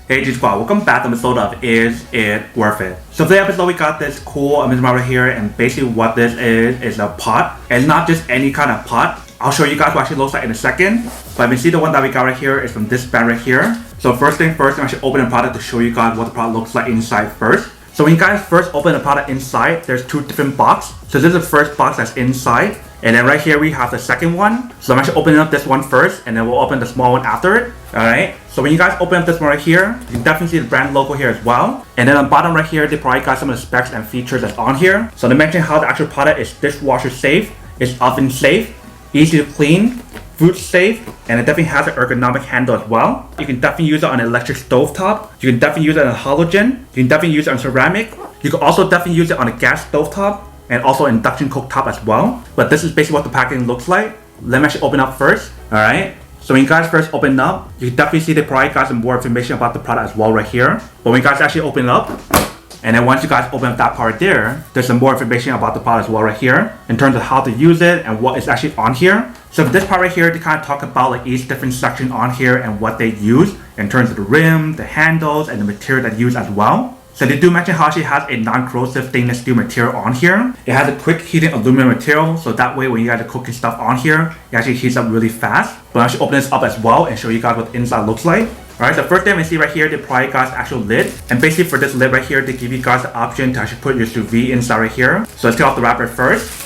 Hey G Squad, welcome back to the episode of Is It Worth It? So today's episode we got this cool amazing right here, and basically what this is a pot. And not just any kind of pot. I'll show you guys what it actually looks like in a second. But you see the one that we got right here is from this brand right here. So first thing first, I'm actually open the product to show you guys what the product looks like inside first. So when you guys first open the product inside, there's two different boxes. So this is the first box that's inside. And then right here we have the second one. So I'm actually opening up this one first, and then we'll open the small one after it. Alright, so when you guys open up this one right here, you can definitely see the brand logo here as well. And then on the bottom right here, they probably got some of the specs and features that's on here. So they mention how the actual product is dishwasher safe, it's oven safe, easy to clean, food safe, and it definitely has an ergonomic handle as well. You can definitely use it on an electric stove top. You can definitely use it on a halogen. You can definitely use it on ceramic. You can also definitely use it on a gas stove top and also induction cooktop as well. But this is basically what the packaging looks like. Let me actually open up first. Alright, so when you guys first open up, you can definitely see they probably got some more information about the product as well right here. But when you guys actually open it up, and then once you guys open up that part there, there's some more information about the product as well right here in terms of how to use it and what is actually on here. So for this part right here, they kind of talk about like each different section on here and what they use in terms of the rim, the handles, and the material that you use as well. So they do mention how she has a non-corrosive stainless steel material on here. It has a quick heating aluminum material, so that way when you guys are cooking stuff on here, it actually heats up really fast. But I should open this up as well and show you guys what the inside looks like. Alright, the first thing we see right here, they probably got the actual lid. And basically for this lid right here, they give you guys the option to actually put your sous vide inside right here. So let's take off the wrapper first.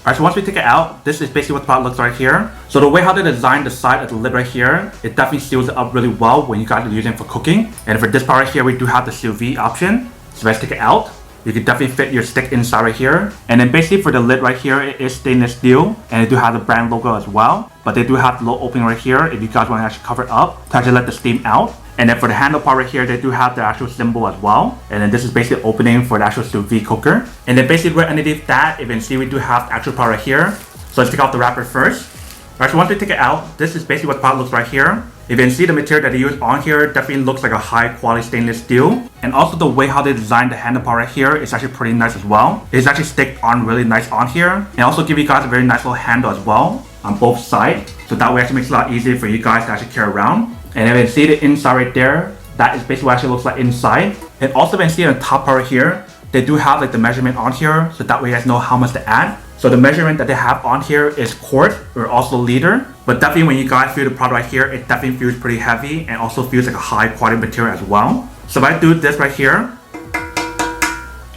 Alright, so once we take it out, this is basically what the product looks like here. So the way how they designed the side of the lid right here, it definitely seals it up really well when you guys are using it for cooking. And for this part right here, we do have the sous vide option. So let's take it out. You can definitely fit your stick inside right here. And then basically for the lid right here, it is stainless steel. And they do have the brand logo as well. But they do have the little opening right here if you guys want to actually cover it up to actually let the steam out. And then for the handle part right here, they do have the actual symbol as well. And then this is basically opening for the actual sous vide cooker. And then basically right underneath that, you can see we do have the actual part right here. So let's take out the wrapper first. Alright, so once we take it out, this is basically what the product looks like here. You can see the material that they use on here definitely looks like a high quality stainless steel. And also the way how they designed the handle part right here is actually pretty nice as well. It's actually stick on really nice on here. And also give you guys a very nice little handle as well on both sides. So that way actually makes it a lot easier for you guys to actually carry around. And then you can see the inside right there, that is basically what it actually looks like inside. And also you can see on the top part right here, they do have like the measurement on here, so that way you guys know how much to add. So the measurement that they have on here is quart or also liter. But definitely when you guys feel the product right here, it definitely feels pretty heavy and also feels like a high quality material as well. So if I do this right here,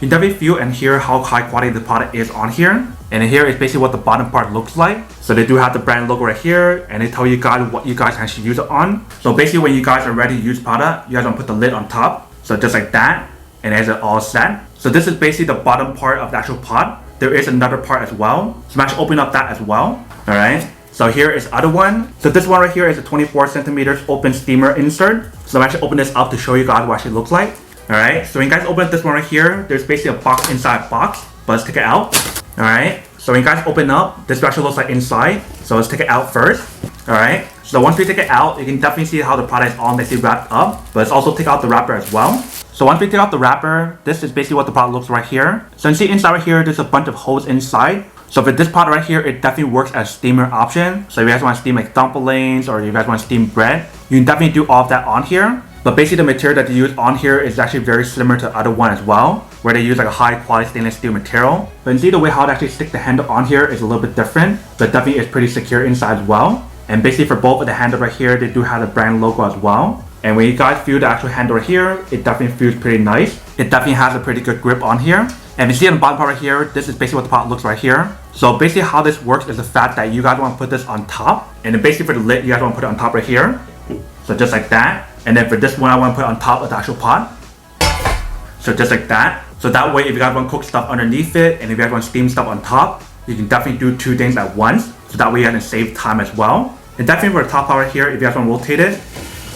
you definitely feel and hear how high quality the product is on here. And here is basically what the bottom part looks like. So they do have the brand logo right here, and they tell you guys what you guys can actually use it on. So basically when you guys are ready to use product, you guys want to put the lid on top. So just like that, and there's it all set. So this is basically the bottom part of the actual pot. There is another part as well. So I'm actually opening up that as well. Alright, so here is the other one. So this one right here is a 24 centimeters open steamer insert. So I'm actually opening this up to show you guys what it actually looks like. Alright, so when you guys open up this one right here, there's basically a box inside a box. But let's take it out. Alright, so when you guys open up, this actually looks like inside. So let's take it out first. Alright, so once we take it out, you can definitely see how the product is all nicely wrapped up. But let's also take out the wrapper as well. So once we take out the wrapper, this is basically what the product looks like right here. So you see inside right here, there's a bunch of holes inside. So for this product right here, it definitely works as a steamer option. So if you guys want to steam like dumplings or if you guys want to steam bread, you can definitely do all of that on here. But basically the material that they use on here is actually very similar to the other one as well, where they use like a high quality stainless steel material. But you see the way how to actually stick the handle on here is a little bit different, but definitely is pretty secure inside as well. And basically for both of the handle right here, they do have the brand logo as well. And when you guys feel the actual handle right here, it definitely feels pretty nice. It definitely has a pretty good grip on here. And you see on the bottom part right here, this is basically what the pot looks right here. So basically how this works is the fact that you guys want to put this on top. And then basically for the lid, you guys want to put it on top right here. So just like that. And then for this one, I want to put it on top of the actual pot. So just like that. So that way, if you guys want to cook stuff underneath it, and if you guys want to steam stuff on top, you can definitely do two things at once. So that way you can save time as well. And definitely for the top part right here, if you guys want to rotate it,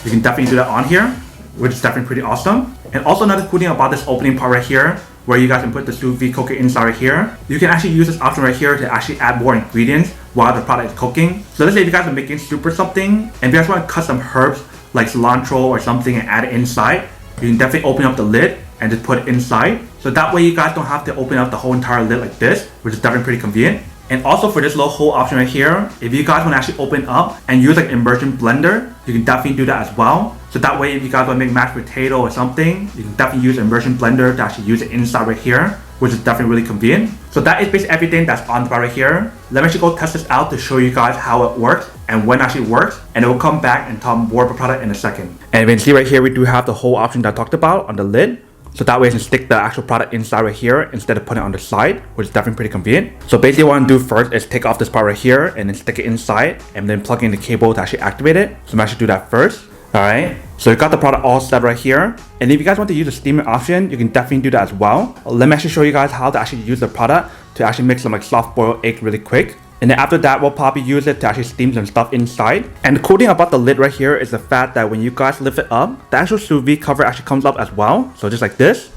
you can definitely do that on here, which is definitely pretty awesome. And also another cool thing about this opening part right here, where you guys can put the sous vide cooker inside right here, you can actually use this option right here to actually add more ingredients while the product is cooking. So let's say if you guys are making soup or something, and if you guys want to cut some herbs like cilantro or something and add it inside, you can definitely open up the lid and just put it inside. So that way you guys don't have to open up the whole entire lid like this, which is definitely pretty convenient. And also for this little hole option right here, if you guys want to actually open up and use like immersion blender, you can definitely do that as well. So that way if you guys want to make mashed potato or something, you can definitely use immersion blender to actually use it inside right here, which is definitely really convenient. So that is basically everything that's on the bar right here. Let me actually go test this out to show you guys how it works and when it actually works, and it will come back and talk more about the product in a second. And you can see right here we do have the whole option that I talked about on the lid. So that way I can stick the actual product inside right here instead of putting it on the side, which is definitely pretty convenient. So basically what I'm going to do first is take off this part right here and then stick it inside and then plug in the cable to actually activate it. So I'm actually do that first. Alright, so you got the product all set right here. And if you guys want to use the steamer option, you can definitely do that as well. Let me actually show you guys how to actually use the product to actually make some like soft boiled egg really quick. And then after that, we'll probably use it to actually steam some stuff inside. And the cool thing about the lid right here is the fact that when you guys lift it up, the actual sous vide cover actually comes up as well. So just like this.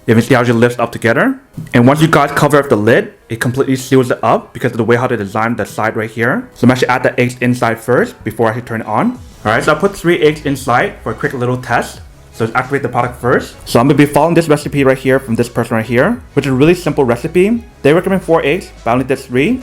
You can see how it lifts up together. And once you guys cover up the lid, it completely seals it up because of the way how they designed the side right here. So I'm actually add the eggs inside first before I actually turn it on. Alright, so I put 3 eggs inside for a quick little test. So let's activate the product first. So I'm going to be following this recipe right here from this person right here, which is a really simple recipe. They recommend 4 eggs, but I only did 3.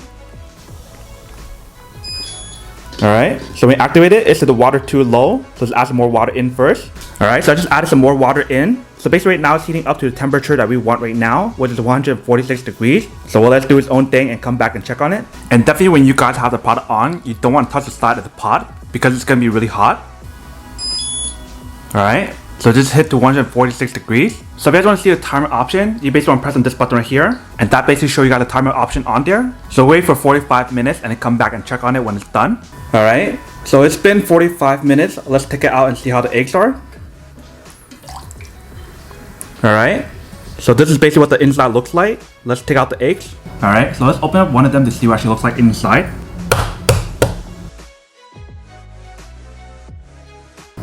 Alright, so when we activate it, it's the water too low. So let's add some more water in first. Alright, so I just added some more water in. So basically right now it's heating up to the temperature that we want right now, which is 146 degrees. So we'll let it do its own thing and come back and check on it. And definitely when you guys have the pot on, you don't want to touch the side of the pot because it's going to be really hot. Alright, so just hit to 146 degrees. So if you guys want to see the timer option, you basically want to press on this button right here. And that basically shows you got the timer option on there. So wait for 45 minutes and then come back and check on it when it's done. Alright, so it's been 45 minutes. Let's take it out and see how the eggs are. Alright, so this is basically what the inside looks like. Let's take out the eggs. Alright, so let's open up one of them to see what it actually looks like inside.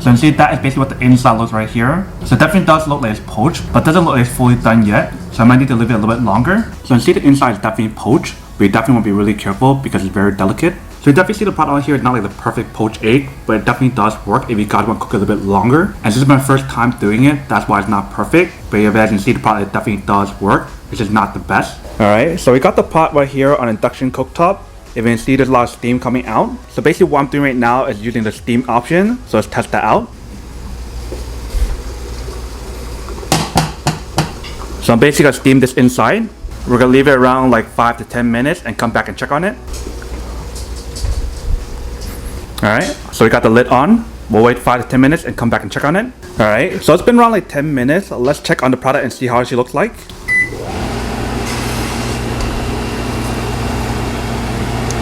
So you can see that is basically what the inside looks right here. So it definitely does look like it's poached, but doesn't look like it's fully done yet. So I might need to leave it a little bit longer. So you can see the inside is definitely poached, but you definitely want to be really careful because it's very delicate. So you definitely see the product on here is not like the perfect poached egg, but it definitely does work if you guys want to cook it a little bit longer. And this is my first time doing it, that's why it's not perfect. But if you guys can see the product, it definitely does work. It's just not the best. Alright, so we got the pot right here on induction cooktop. If you can see, there's a lot of steam coming out. So basically what I'm doing right now is using the steam option. So let's test that out. So I'm basically gonna steam this inside. We're gonna leave it around like 5 to 10 minutes and come back and check on it. Alright, so we got the lid on. We'll wait 5 to 10 minutes and come back and check on it. Alright, so it's been around like 10 minutes. Let's check on the product and see how she looks like.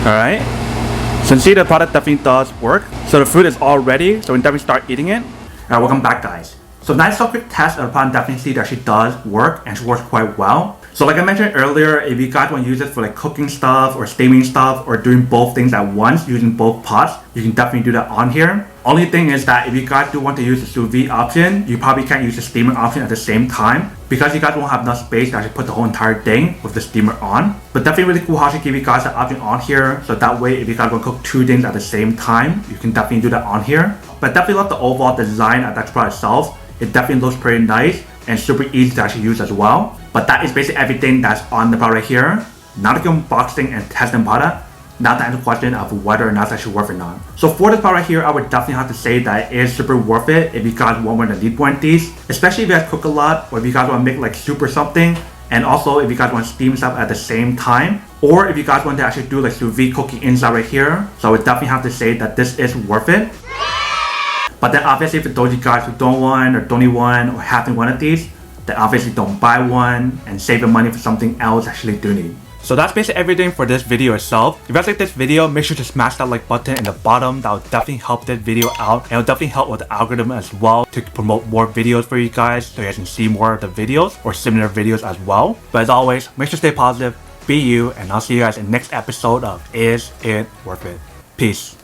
Alright, so you can see the product definitely does work. So the food is all ready, so we can definitely start eating it. Alright, welcome back guys. So nice quick test of the product definitely see that she does work and she works quite well. So like I mentioned earlier, if you guys want to use it for like cooking stuff or steaming stuff or doing both things at once using both pots, you can definitely do that on here. Only thing is that if you guys do want to use the sous vide option, you probably can't use the steamer option at the same time because you guys won't have enough space to actually put the whole entire thing with the steamer on. But definitely really cool how she give you guys the option on here, so that way if you guys want to cook 2 things at the same time, you can definitely do that on here. But definitely love the overall design of that product itself. It definitely looks pretty nice and super easy to actually use as well. But that is basically everything that's on the product right here. Now to go unboxing and testing product. Now to answer the question of whether or not it's actually worth it or not. So for this product right here, I would definitely have to say that it is super worth it if you guys want to need one of these. Especially if you guys cook a lot or if you guys want to make like soup or something. And also if you guys want to steam stuff at the same time. Or if you guys want to actually do like sous vide cooking inside right here. So I would definitely have to say that this is worth it. But then obviously for those of you guys who don't want or don't need one or having one of these, then obviously don't buy one and save the money for something else actually do need. So that's basically everything for this video itself. If you guys like this video, make sure to smash that like button in the bottom. That will definitely help this video out and it will definitely help with the algorithm as well to promote more videos for you guys so you guys can see more of the videos or similar videos as well. But as always, make sure to stay positive, be you, and I'll see you guys in the next episode of Is It Worth It? Peace.